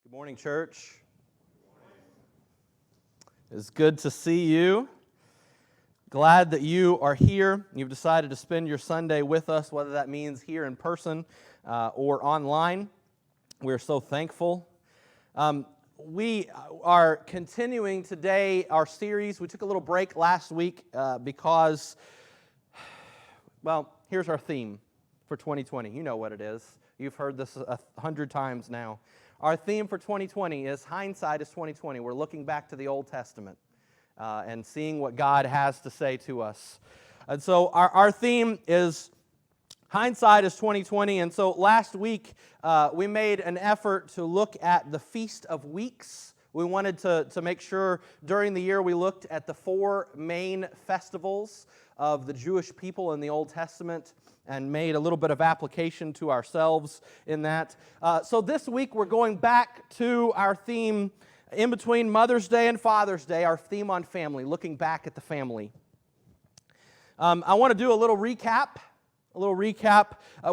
Good morning, church. It's good to see you. Glad that you are here. You've decided to spend your Sunday with us, whether that means here in person or online. We're so thankful. We are continuing today our series. We took a little break last week because, well, here's our theme for 2020. You know what it is. You've heard this 100 times now. Our theme for 2020 is hindsight is 2020. We're looking back to the Old Testament and seeing what God has to say to us. And so our theme is hindsight is 2020. And so last week we made an effort to look at the Feast of Weeks. We wanted to make sure during the year we looked at the four main festivals of the Jewish people in the Old Testament and made a little bit of application to ourselves in that. So this week we're going back to our theme in between Mother's Day and Father's Day, our theme on family, looking back at the family. I want to do a little recap.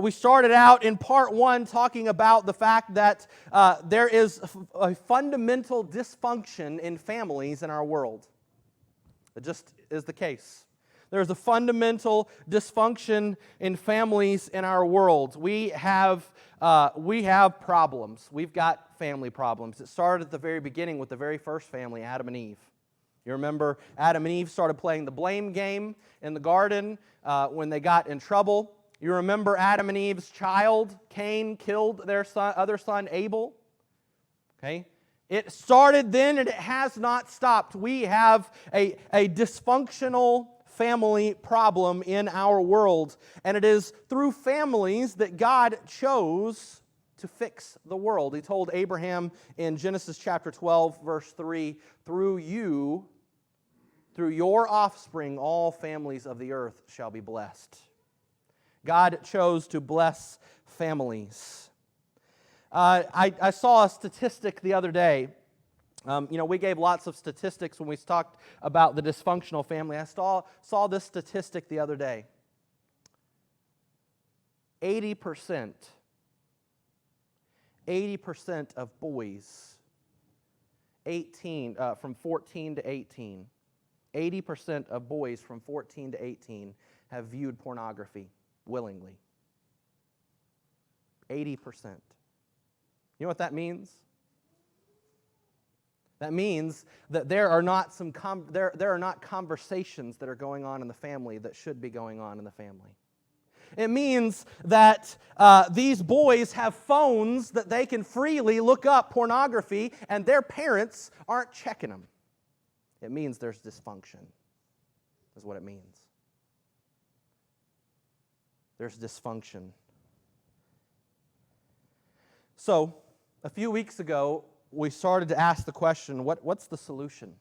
We started out in part one talking about the fact that there is a fundamental dysfunction in families in our world. It just is the case. There's a fundamental dysfunction in families in our world. We have problems. We've got family problems. It started at the very beginning with the very first family, Adam and Eve. You remember Adam and Eve started playing the blame game in the garden when they got in trouble. You remember Adam and Eve's child, Cain, killed their other son, Abel. Okay? It started then and it has not stopped. We have a dysfunctional family problem in our world. And it is through families that God chose to fix the world. He told Abraham in Genesis chapter 12, verse 3, through your offspring, all families of the earth shall be blessed. God chose to bless families. I saw a statistic the other day. We gave lots of statistics when we talked about the dysfunctional family. I saw this statistic the other day. 80% of boys from 14 to 18, 80% of boys from 14 to 18 have viewed pornography willingly. 80%. You know what that means? That means that there are not conversations that are going on in the family that should be going on in the family. It means that these boys have phones that they can freely look up pornography and their parents aren't checking them. It means there's dysfunction, is what it means. There's dysfunction. So, a few weeks ago, we started to ask the question, what's the solution?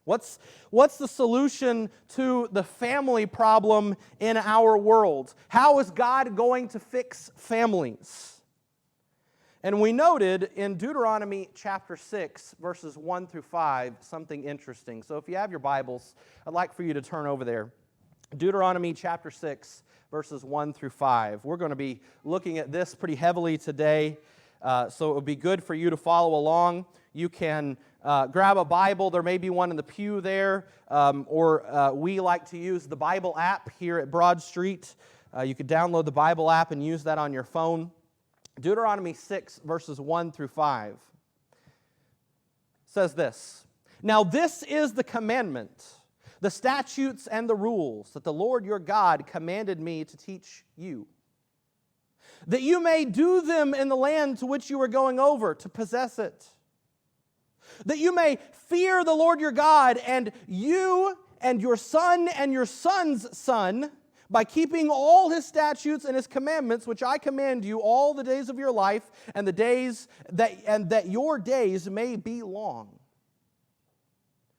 What's the solution to the family problem in our world? How is God going to fix families? And we noted in Deuteronomy chapter 6, verses 1 through 5, something interesting. So if you have your Bibles, I'd like for you to turn over there. Deuteronomy chapter 6, verses 1 through 5. We're going to be looking at this pretty heavily today. So it would be good for you to follow along. You can grab a Bible. There may be one in the pew there. Or we like to use the Bible app here at Broad Street. You could download the Bible app and use that on your phone. Deuteronomy 6, verses 1 through 5 says this. Now this is the commandment, the statutes and the rules that the Lord your God commanded me to teach you, that you may do them in the land to which you are going over to possess it, that you may fear the Lord your God, and you and your son and your son's son, by keeping all his statutes and his commandments, which I command you all the days of your life, and that your days may be long.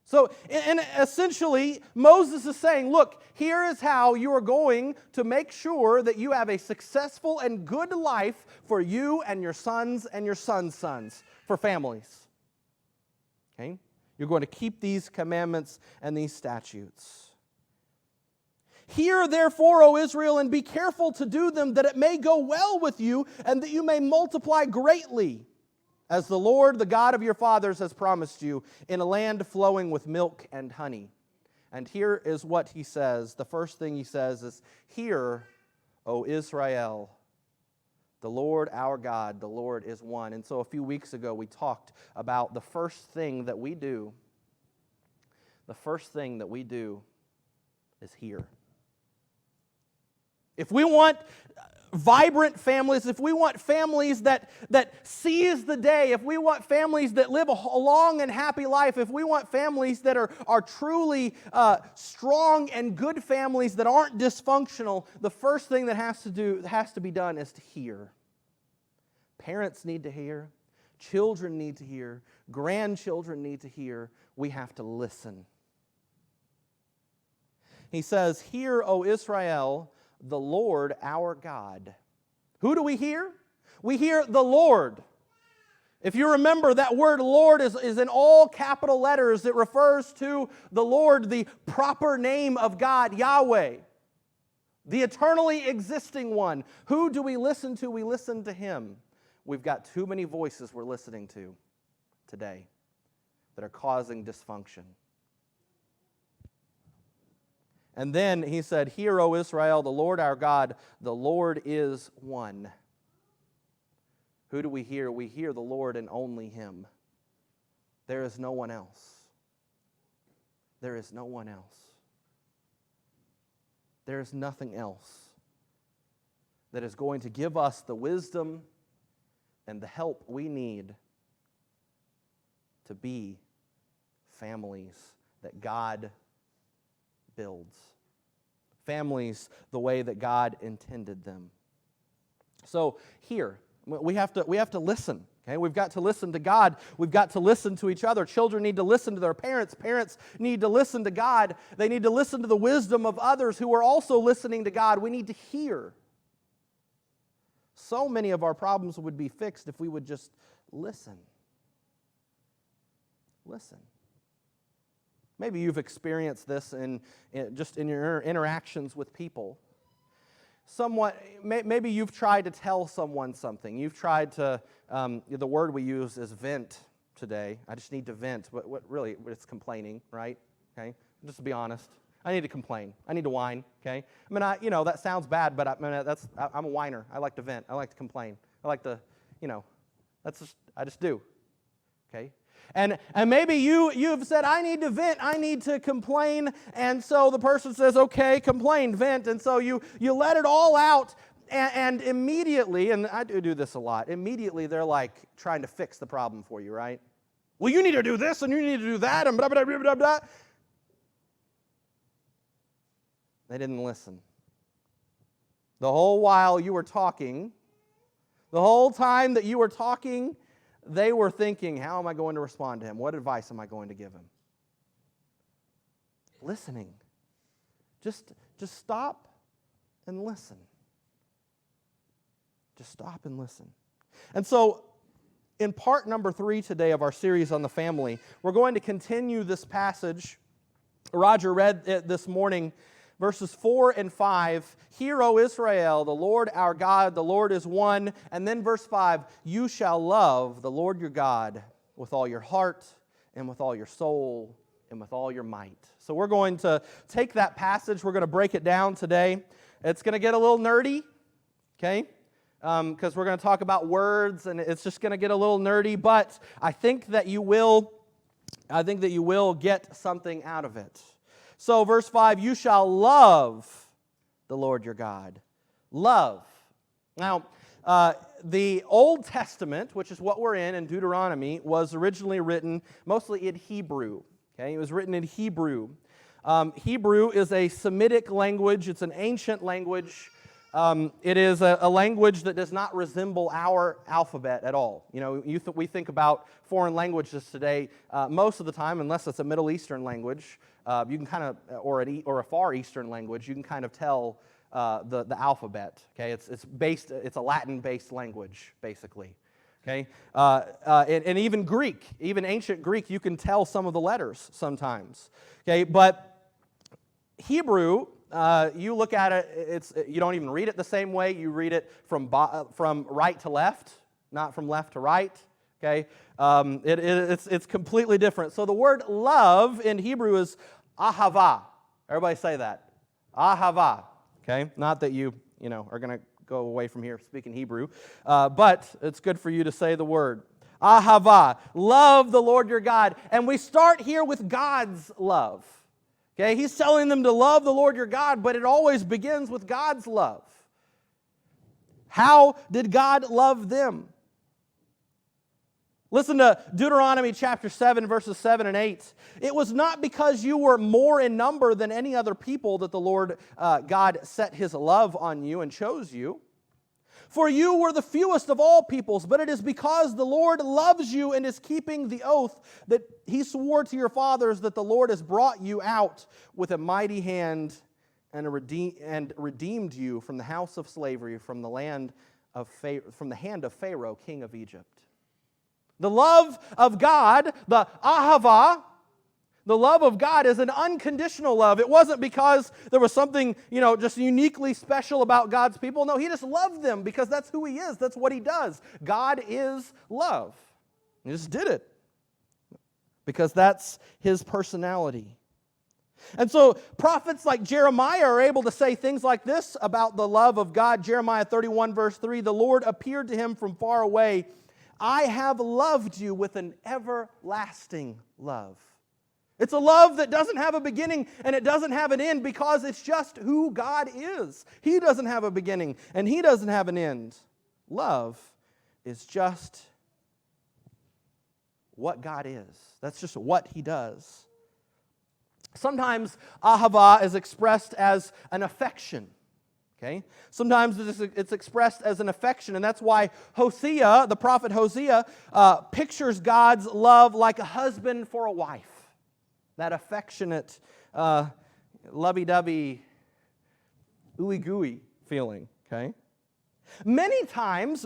So, and essentially, Moses is saying, look, here is how you are going to make sure that you have a successful and good life for you and your sons and your sons' sons, for families. Okay? You're going to keep these commandments and these statutes. Hear therefore, O Israel, and be careful to do them, that it may go well with you, and that you may multiply greatly. as the Lord, the God of your fathers, has promised you, in a land flowing with milk and honey. And here is what he says. The first thing he says is, Hear, O Israel, the Lord our God, the Lord is one. And so a few weeks ago we talked about the first thing that we do. The first thing that we do is hear. If we want vibrant families, if we want families that seize the day, if we want families that live a long and happy life, if we want families that are truly strong and good families that aren't dysfunctional, the first thing that has to be done is to hear. Parents need to hear. Children need to hear. Grandchildren need to hear. We have to listen. He says, Hear, O Israel, the Lord our God. Who do we hear? We hear the Lord. If you remember, that word Lord is in all capital letters. It refers to the Lord, the proper name of God, Yahweh, the eternally existing one. Who do we listen to? We listen to Him. We've got too many voices we're listening to today that are causing dysfunction. And then he said, Hear, O Israel, the Lord our God, the Lord is one. Who do we hear? We hear the Lord and only Him. There is no one else. There is no one else. There is nothing else that is going to give us the wisdom and the help we need to be families that God builds. Families the way that God intended them. So here, we have to listen. Okay? We've got to listen to God. We've got to listen to each other. Children need to listen to their parents. Parents need to listen to God. They need to listen to the wisdom of others who are also listening to God. We need to hear. So many of our problems would be fixed if we would just listen. Listen. Maybe you've experienced this in your interactions with people. Maybe you've tried to tell someone something. You've tried to, the word we use is vent today. I just need to vent. What really, it's complaining, right? Okay, just to be honest. I need to complain. I need to whine, okay? I mean, that sounds bad, but I'm a whiner. I like to vent. I like to complain. I like to, I just do, okay? And maybe you've said, I need to vent, I need to complain, and so the person says, okay, complain, vent, and so you let it all out, and immediately, and I do this a lot, immediately they're like trying to fix the problem for you, right? Well, you need to do this, and you need to do that, and blah, blah, blah, blah, blah. They didn't listen. The whole while you were talking, the whole time that you were talking, they were thinking, how am I going to respond to him? What advice am I going to give him? Listening. Just stop and listen. Just stop and listen. And so, in part number 3 today of our series on the family, we're going to continue this passage. Roger read it this morning, verses 4 and 5, Hear, O Israel, the Lord our God, the Lord is one. And then verse 5, You shall love the Lord your God with all your heart and with all your soul and with all your might. So we're going to take that passage, we're going to break it down today. It's going to get a little nerdy, okay? Because we're going to talk about words, and it's just going to get a little nerdy, but I think that you will get something out of it. So verse 5, You shall love the Lord your God. Love. Now, the Old Testament, which is what we're in Deuteronomy, was originally written mostly in Hebrew. Okay, it was written in Hebrew. Hebrew is a Semitic language. It's an ancient language. It is a language that does not resemble our alphabet at all. We think about foreign languages today most of the time, unless it's a Middle Eastern language, you can kind of, or a Far Eastern language, you can kind of tell the alphabet. Okay, it's a Latin-based language basically. Okay, and even Greek, even ancient Greek, you can tell some of the letters sometimes. Okay, but Hebrew. You look at it, you don't even read it the same way. You read it from right to left, not from left to right. Okay, it's completely different. So the word love in Hebrew is ahava. Everybody say that. Ahava. Okay, not that you are going to go away from here speaking Hebrew, but it's good for you to say the word. Ahava. Love the Lord your God. And we start here with God's love. Okay, he's telling them to love the Lord your God, but it always begins with God's love. How did God love them? Listen to Deuteronomy chapter 7, verses 7 and 8. It was not because you were more in number than any other people that the Lord God set his love on you and chose you. For you were the fewest of all peoples, but it is because the Lord loves you and is keeping the oath that he swore to your fathers that the Lord has brought you out with a mighty hand and redeemed you from the house of slavery, from the hand of Pharaoh, king of Egypt. The love of God, the ahava, the love of God is an unconditional love. It wasn't because there was something, just uniquely special about God's people. No, he just loved them because that's who he is. That's what he does. God is love. He just did it because that's his personality. And so prophets like Jeremiah are able to say things like this about the love of God. Jeremiah 31 verse 3, the Lord appeared to him from far away. I have loved you with an everlasting love. It's a love that doesn't have a beginning and it doesn't have an end because it's just who God is. He doesn't have a beginning and he doesn't have an end. Love is just what God is. That's just what he does. Sometimes ahava is expressed as an affection. Okay? Sometimes it's expressed as an affection, and that's why Hosea, the prophet Hosea, pictures God's love like a husband for a wife. That affectionate, lovey-dovey, ooey-gooey feeling. Okay? Many times,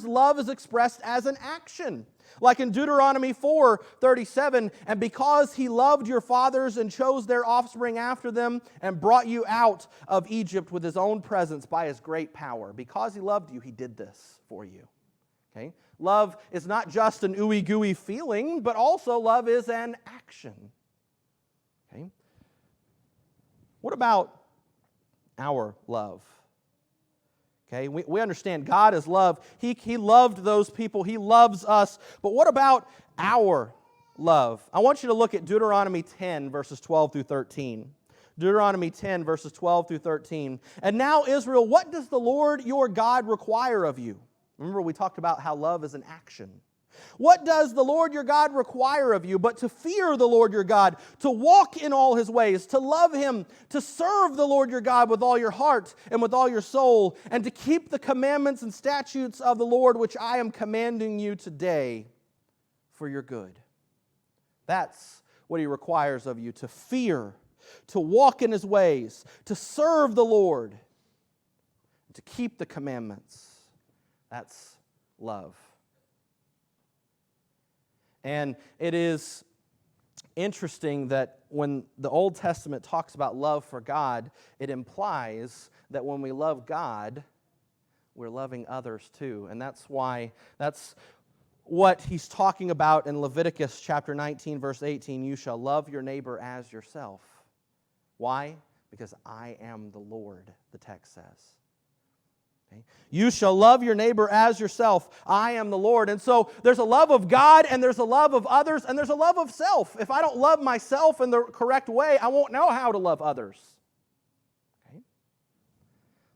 love is expressed as an action. Like in Deuteronomy 4:37, and because he loved your fathers and chose their offspring after them and brought you out of Egypt with his own presence by his great power. Because he loved you, he did this for you. Okay? Love is not just an ooey-gooey feeling, but also love is an action. Okay? What about our love? Okay, we understand God is love. He loved those people. He loves us. But what about our love? I want you to look at Deuteronomy 10, verses 12 through 13. Deuteronomy 10, verses 12 through 13. And now, Israel, what does the Lord your God require of you? Remember, we talked about how love is an action. What does the Lord your God require of you but to fear the Lord your God, to walk in all his ways, to love him, to serve the Lord your God with all your heart and with all your soul, and to keep the commandments and statutes of the Lord which I am commanding you today for your good? That's what he requires of you, to fear, to walk in his ways, to serve the Lord, to keep the commandments. That's love. And it is interesting that when the Old Testament talks about love for God, it implies that when we love God, we're loving others too. And that's what he's talking about in Leviticus chapter 19, verse 18. You shall love your neighbor as yourself. Why? Because I am the Lord, the text says. Okay? You shall love your neighbor as yourself. I am the Lord. And so there's a love of God, and there's a love of others, and there's a love of self. If I don't love myself in the correct way, I won't know how to love others. Okay?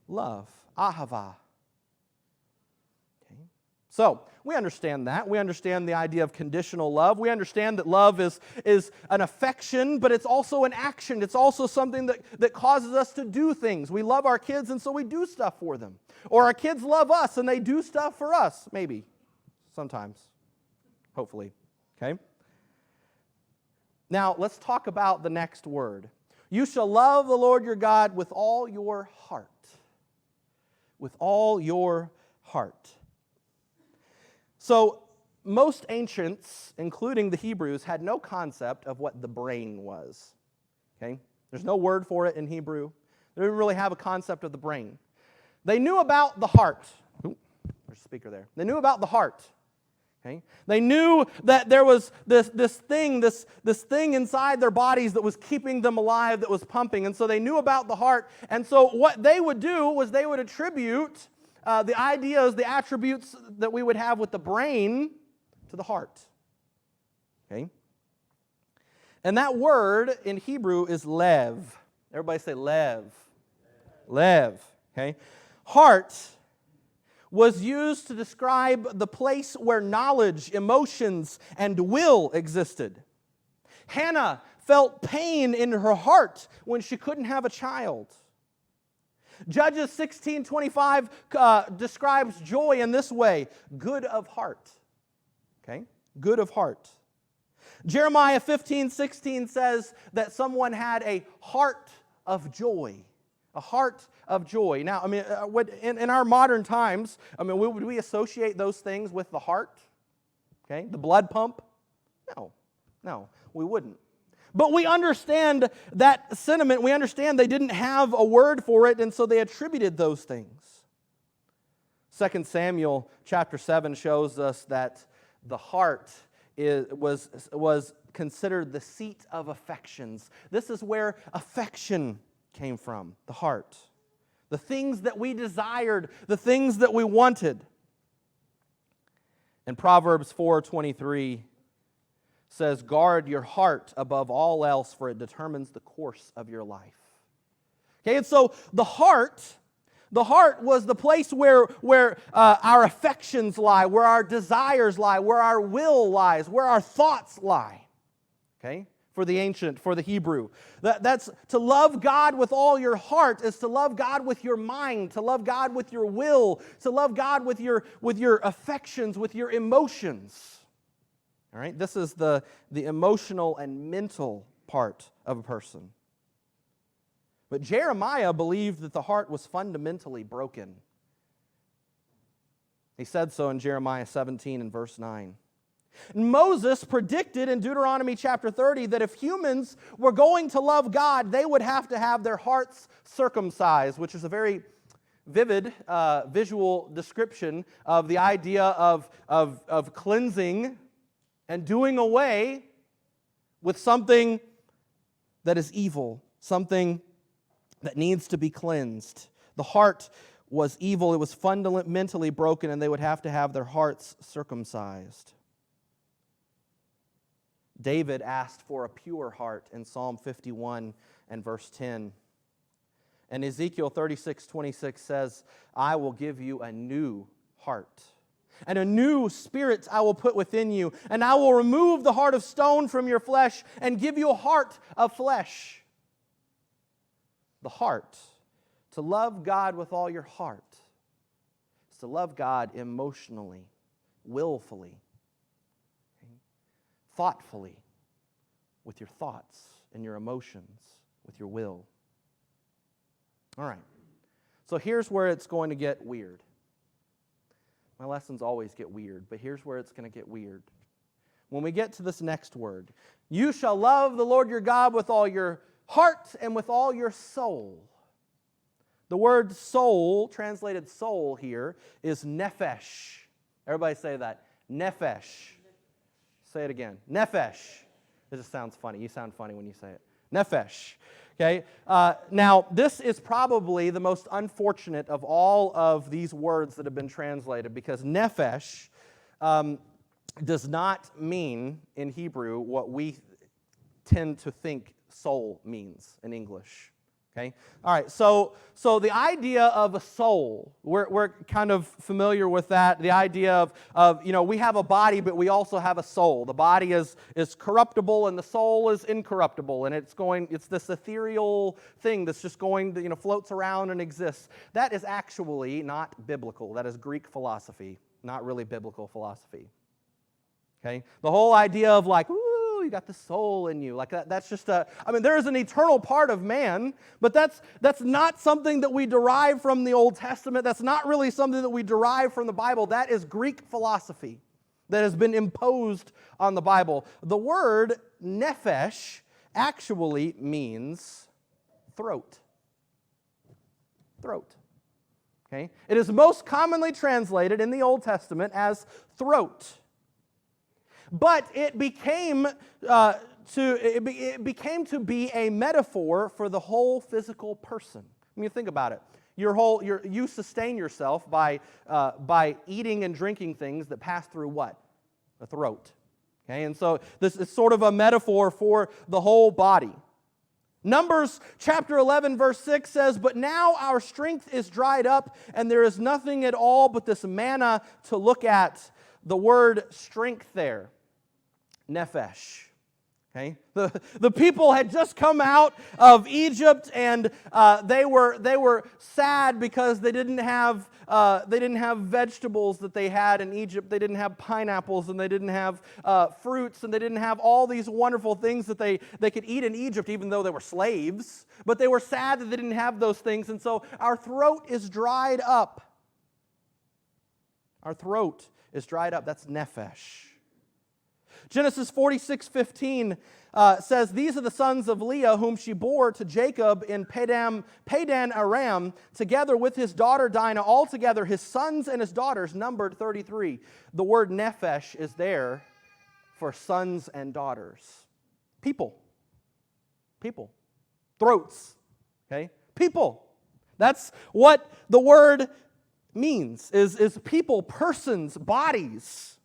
Love, ahava. Okay? So we understand that. We understand the idea of conditional love. We understand that love is an affection, but it's also an action. It's also something that causes us to do things. We love our kids, and so we do stuff for them. Or our kids love us, and they do stuff for us. Maybe. Sometimes. Hopefully. Okay? Now, let's talk about the next word. You shall love the Lord your God with all your heart. With all your heart. So, most ancients, including the Hebrews, had no concept of what the brain was. Okay? There's no word for it in Hebrew. They didn't really have a concept of the brain. They knew about the heart. Ooh, there's a speaker there. They knew about the heart. Okay? They knew that there was this thing inside their bodies that was keeping them alive, that was pumping. And so they knew about the heart. And so what they would do was they would attribute the ideas, the attributes that we would have with the brain to the heart. Okay? And that word in Hebrew is lev. Everybody say lev. Lev. Okay? Heart was used to describe the place where knowledge, emotions, and will existed. Hannah felt pain in her heart when she couldn't have a child. Judges 16:25 describes joy in this way, good of heart. Okay? Good of heart. Jeremiah 15:16 says that someone had a heart of joy. A heart of joy. Now, I mean, in our modern times, I mean, would we associate those things with the heart? Okay, the blood pump? No, we wouldn't. But we understand that sentiment. We understand they didn't have a word for it, and so they attributed those things. 2 Samuel chapter 7 shows us that the heart was considered the seat of affections. This is where affection came from, the heart. The things that we desired, the things that we wanted. And Proverbs 4:23 says, "Guard your heart above all else, for it determines the course of your life." Okay, and so the heart was the place where our affections lie, where our desires lie, where our will lies, where our thoughts lie. Okay? For the ancient, for the Hebrew. That's to love God with all your heart is to love God with your mind, to love God with your will, to love God with your affections, with your emotions. All right? This is the emotional and mental part of a person. But Jeremiah believed that the heart was fundamentally broken. He said so in Jeremiah 17 and verse 9. Moses predicted in Deuteronomy chapter 30 that if humans were going to love God, they would have to have their hearts circumcised, which is a very vivid visual description of the idea of cleansing and doing away with something that is evil, something that needs to be cleansed. The heart was evil, it was fundamentally broken, and they would have to have their hearts circumcised. David asked for a pure heart in Psalm 51 and verse 10. And Ezekiel 36:26 says, "I will give you a new heart, and a new spirit I will put within you, and I will remove the heart of stone from your flesh and give you a heart of flesh." The heart. To love God with all your heart is to love God emotionally, willfully, thoughtfully, with your thoughts and your emotions, with your will. All right. So here's where it's going to get weird. My lessons always get weird, but here's where it's going to get weird. When we get to this next word, you shall love the Lord your God with all your heart and with all your soul. The word soul, translated soul here, is nephesh. Everybody say that. Nephesh. Say it again. Nephesh. It just sounds funny. You sound funny when you say it. Nephesh. Okay? Now, this is probably the most unfortunate of all of these words that have been translated, because nephesh does not mean in Hebrew what we tend to think soul means in English. Okay? All right, so the idea of a soul, we're kind of familiar with that. The idea of we have a body, but we also have a soul. The body is corruptible and the soul is incorruptible, and it's this ethereal thing that's just going to, floats around and exists. That is actually not biblical. That is Greek philosophy, not really biblical philosophy. Okay? The whole idea of you got the soul in you. That's just there is an eternal part of man, but that's not something that we derive from the Old Testament. That's not really something that we derive from the Bible. That is Greek philosophy that has been imposed on the Bible. The word nephesh actually means throat. Throat. Okay? It is most commonly translated in the Old Testament as throat. But it became it became to be a metaphor for the whole physical person. I mean, think about it. You sustain yourself by eating and drinking things that pass through what? The throat. Okay, and so this is sort of a metaphor for the whole body. Numbers chapter 11 verse 6 says, "But now our strength is dried up, and there is nothing at all but this manna to look at." The word strength there, nephesh. Okay, the people had just come out of Egypt, and they were sad because they didn't have vegetables that they had in Egypt. They didn't have pineapples, and they didn't have fruits, and they didn't have all these wonderful things that they could eat in Egypt, even though they were slaves. But they were sad that they didn't have those things, and so our throat is dried up. Our throat is dried up. That's nephesh. Genesis 46:15 says, "These are the sons of Leah whom she bore to Jacob in Padan Aram, together with his daughter Dinah. Altogether his sons and his daughters numbered 33. The word nephesh is there for sons and daughters. People. Throats. Okay? People. That's what the word means, is people, persons, bodies.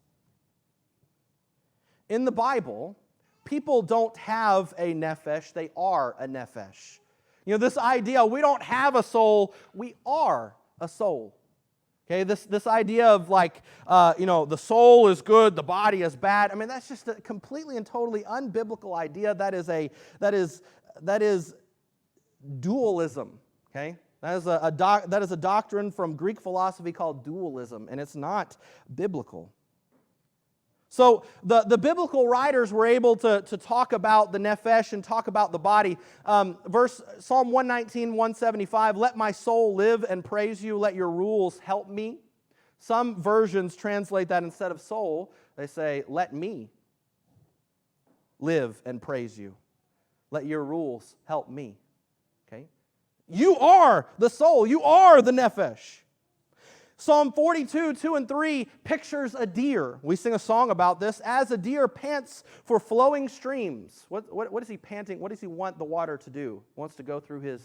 In the Bible, people don't have a nephesh, they are a nephesh. You know, this idea, we don't have a soul, we are a soul. Okay, this idea of like, the soul is good, the body is bad. I mean, that's just a completely and totally unbiblical idea. That is dualism. Okay, that is a doctrine from Greek philosophy called dualism, and it's not biblical. So the biblical writers were able to talk about the nephesh and talk about the body. Psalm 119, 175, "Let my soul live and praise you, let your rules help me." Some versions translate that instead of soul, they say, "Let me live and praise you. Let your rules help me." Okay? You are the soul. You are the nephesh. Psalm 42, 2 and 3 pictures a deer. We sing a song about this. "As a deer pants for flowing streams." What is he panting? What does he want the water to do? He wants to go through his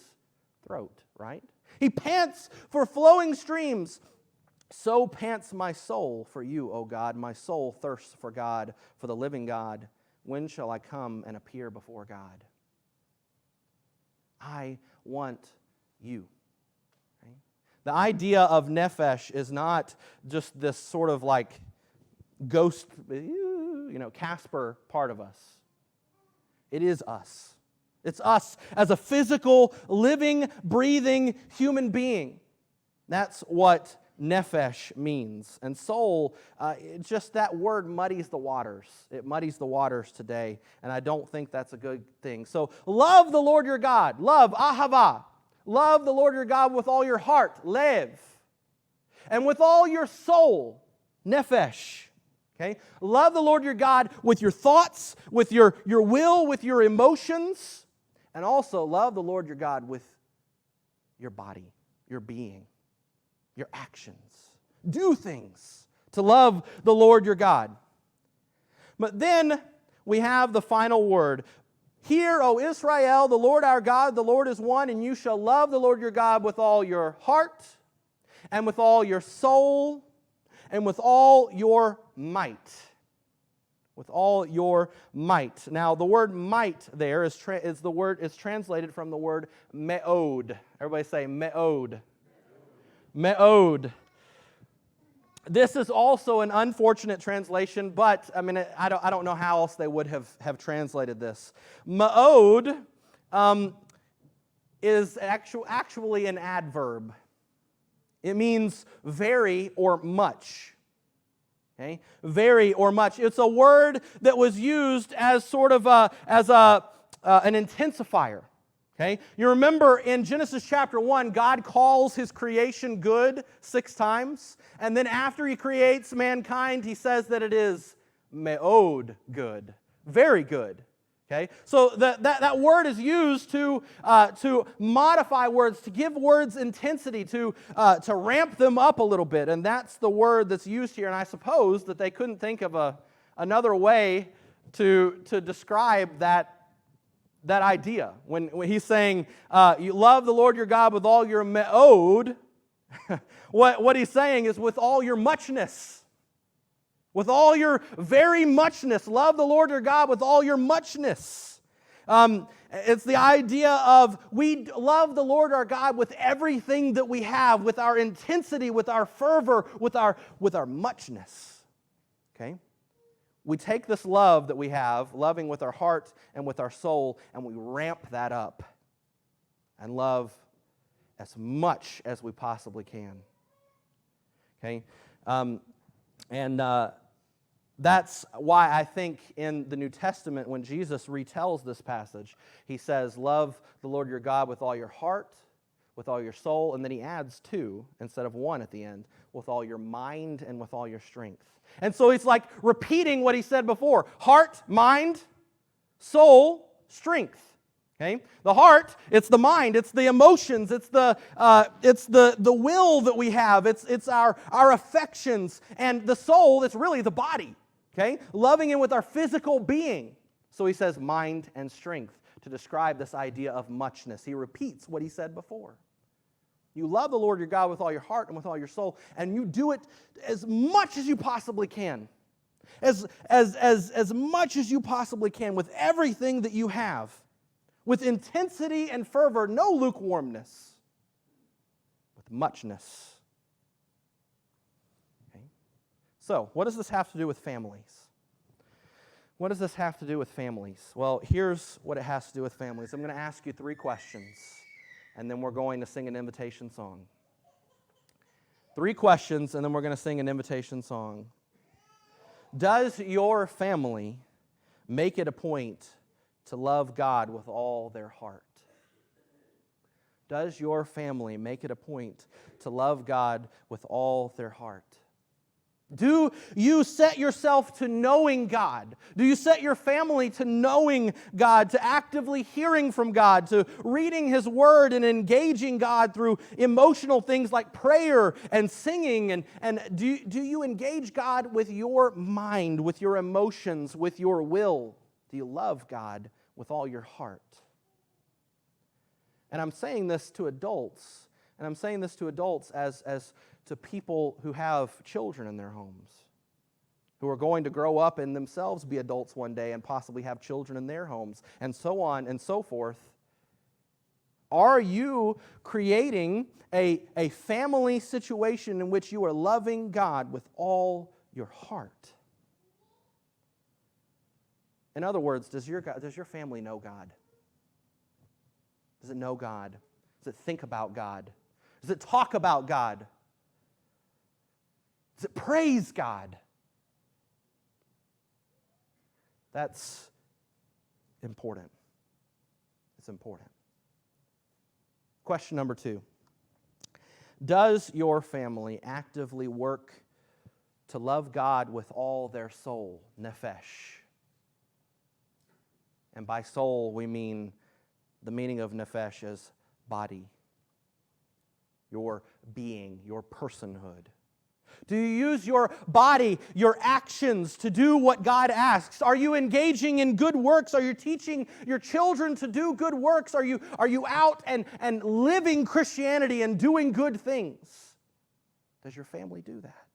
throat, right? He pants for flowing streams. "So pants my soul for you, O God. My soul thirsts for God, for the living God. When shall I come and appear before God?" I want you. The idea of nephesh is not just this sort of like ghost, Casper part of us. It is us. It's us as a physical, living, breathing human being. That's what nephesh means. And soul, just that word muddies the waters. It muddies the waters today, and I don't think that's a good thing. So love the Lord your God. Love, ahava. Love the Lord your God with all your heart, lev, and with all your soul, nephesh. Okay? Love the Lord your God with your thoughts, with your will, with your emotions, and also love the Lord your God with your body, your being, your actions. Do things to love the Lord your God. But then we have the final word. "Hear, O Israel, the Lord our God, the Lord is one, and you shall love the Lord your God with all your heart, and with all your soul, and with all your might." With all your might. Now, the word might there is translated from the word me'od. Everybody say me'od. Me'od. This is also an unfortunate translation, but I don't know how else they would have translated this. Ma'od is actually an adverb. It means very or much. Okay? Very or much. It's a word that was used as sort of an intensifier. Okay? You remember in Genesis chapter 1, God calls His creation good 6 times. And then after He creates mankind, He says that it is me'od good. Very good. Okay? So that word is used to modify words, to give words intensity, to ramp them up a little bit. And that's the word that's used here. And I suppose that they couldn't think of a another way to describe that idea. When he's saying, you love the Lord your God with all your me'od, what he's saying is with all your muchness. With all your very muchness. Love the Lord your God with all your muchness. It's the idea of we love the Lord our God with everything that we have, with our intensity, with our fervor, with our muchness. Okay? We take this love that we have, loving with our heart and with our soul, and we ramp that up and love as much as we possibly can. Okay? That's why I think in the New Testament, when Jesus retells this passage, he says, love the Lord your God with all your heart, with all your soul, and then he adds two instead of one at the end, with all your mind and with all your strength. And so it's like repeating what he said before. Heart, mind, soul, strength. Okay? The heart, it's the mind, it's the emotions, it's the will that we have, it's our affections, and the soul, it's really the body. Okay? Loving him with our physical being. So he says mind and strength to describe this idea of muchness. He repeats what he said before. You love the Lord your God with all your heart and with all your soul, and you do it as much as you possibly can. As much as you possibly can with everything that you have. With intensity and fervor, no lukewarmness. With muchness. Okay? So, what does this have to do with families? What does this have to do with families? Well, here's what it has to do with families. I'm going to ask you 3 questions, and then we're going to sing an invitation song. 3 questions, and then we're going to sing an invitation song. Does your family make it a point to love God with all their heart? Does your family make it a point to love God with all their heart? Do you set yourself to knowing God? Do you set your family to knowing God, to actively hearing from God, to reading His Word and engaging God through emotional things like prayer and singing? And do you engage God with your mind, with your emotions, with your will? Do you love God with all your heart? And I'm saying this to adults, and I'm saying this to adults as to people who have children in their homes, who are going to grow up and themselves be adults one day and possibly have children in their homes, and so on and so forth. Are you creating a family situation in which you are loving God with all your heart? In other words, does your family know God? Does it know God? Does it think about God? Does it talk about God? Does it praise God? That's important. It's important. Question number 2. Does your family actively work to love God with all their soul, nephesh? And by soul, we mean the meaning of nephesh as body, your being, your personhood. Do you use your body, your actions to do what God asks? Are you engaging in good works? Are you teaching your children to do good works? Are you out and living Christianity and doing good things? Does your family do that?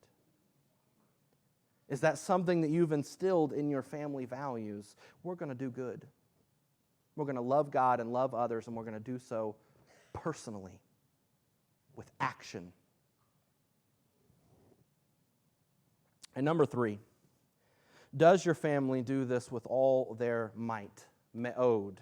Is that something that you've instilled in your family values? We're going to do good. We're going to love God and love others, and we're going to do so personally, with action. And number 3, does your family do this with all their might, me'od?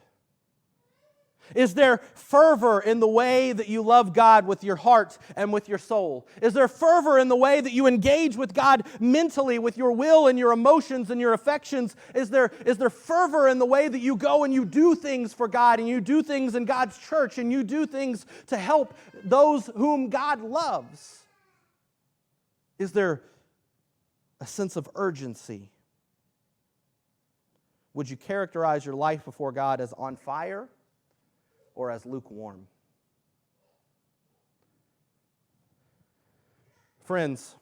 Is there fervor in the way that you love God with your heart and with your soul? Is there fervor in the way that you engage with God mentally, with your will and your emotions and your affections? Is there fervor in the way that you go and you do things for God, and you do things in God's church, and you do things to help those whom God loves? Is there a sense of urgency? Would you characterize your life before God as on fire or as lukewarm? Friends,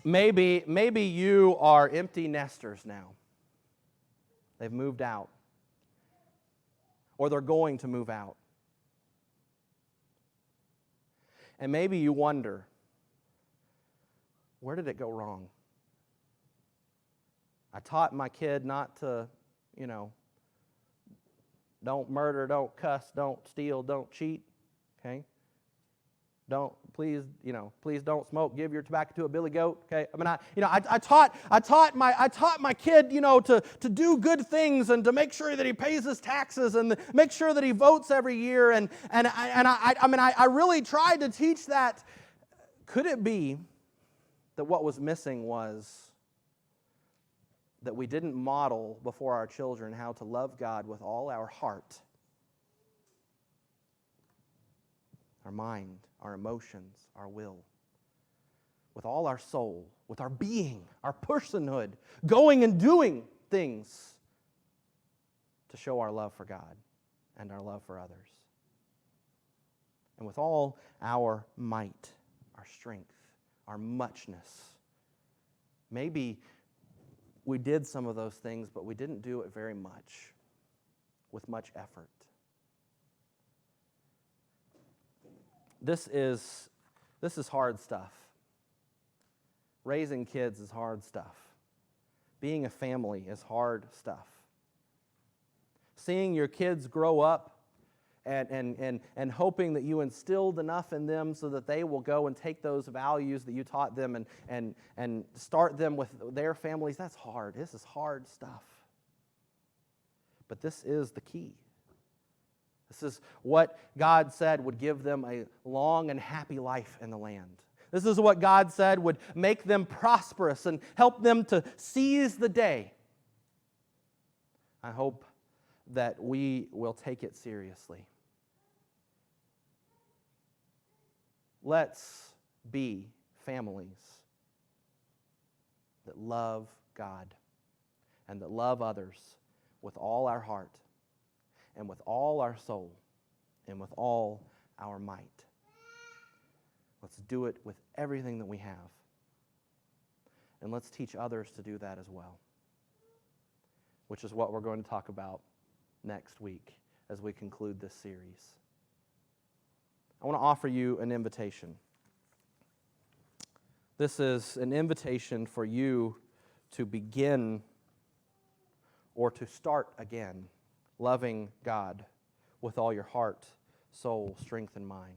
Maybe you are empty nesters now. They've moved out. Or they're going to move out. And maybe you wonder, where did it go wrong? I taught my kid not to, don't murder, don't cuss, don't steal, don't cheat. Okay? Please don't smoke. Give your tobacco to a billy goat. Okay, I taught my kid, to do good things and to make sure that he pays his taxes and make sure that he votes every year. And I really tried to teach that. Could it be that what was missing was that we didn't model before our children how to love God with all our heart, our mind, our emotions, our will, with all our soul, with our being, our personhood, going and doing things to show our love for God and our love for others. And with all our might, our strength, our muchness. Maybe we did some of those things, but we didn't do it very much, with much effort. This is hard stuff. Raising kids is hard stuff. Being a family is hard stuff. Seeing your kids grow up and hoping that you instilled enough in them so that they will go and take those values that you taught them and start them with their families, that's hard. This is hard stuff. But this is the key. This is what God said would give them a long and happy life in the land. This is what God said would make them prosperous and help them to seize the day. I hope that we will take it seriously. Let's be families that love God and that love others with all our heart and with all our soul and with all our might. Let's do it with everything that we have. And let's teach others to do that as well, which is what we're going to talk about next week as we conclude this series. I want to offer you an invitation. This is an invitation for you to begin or to start again loving God with all your heart, soul, strength, and mind.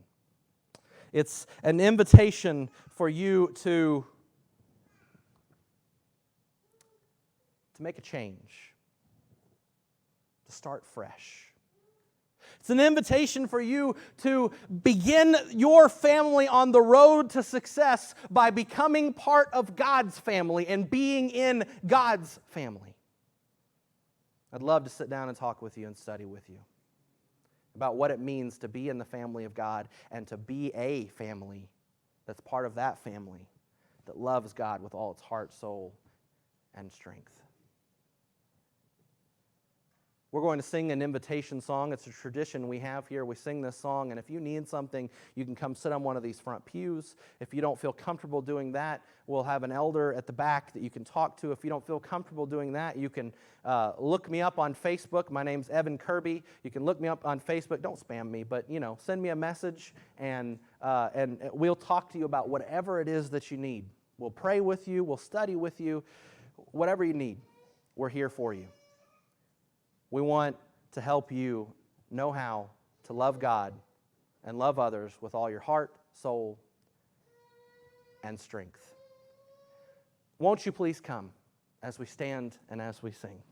It's an invitation for you to make a change, to start fresh. It's an invitation for you to begin your family on the road to success by becoming part of God's family and being in God's family. I'd love to sit down and talk with you and study with you about what it means to be in the family of God and to be a family that's part of that family that loves God with all its heart, soul, and strength. We're going to sing an invitation song. It's a tradition we have here. We sing this song, and if you need something, you can come sit on one of these front pews. If you don't feel comfortable doing that, we'll have an elder at the back that you can talk to. If you don't feel comfortable doing that, you can look me up on Facebook. My name's Evan Kirby. You can look me up on Facebook. Don't spam me, but send me a message, and we'll talk to you about whatever it is that you need. We'll pray with you. We'll study with you. Whatever you need, we're here for you. We want to help you know how to love God and love others with all your heart, soul, and strength. Won't you please come as we stand and as we sing?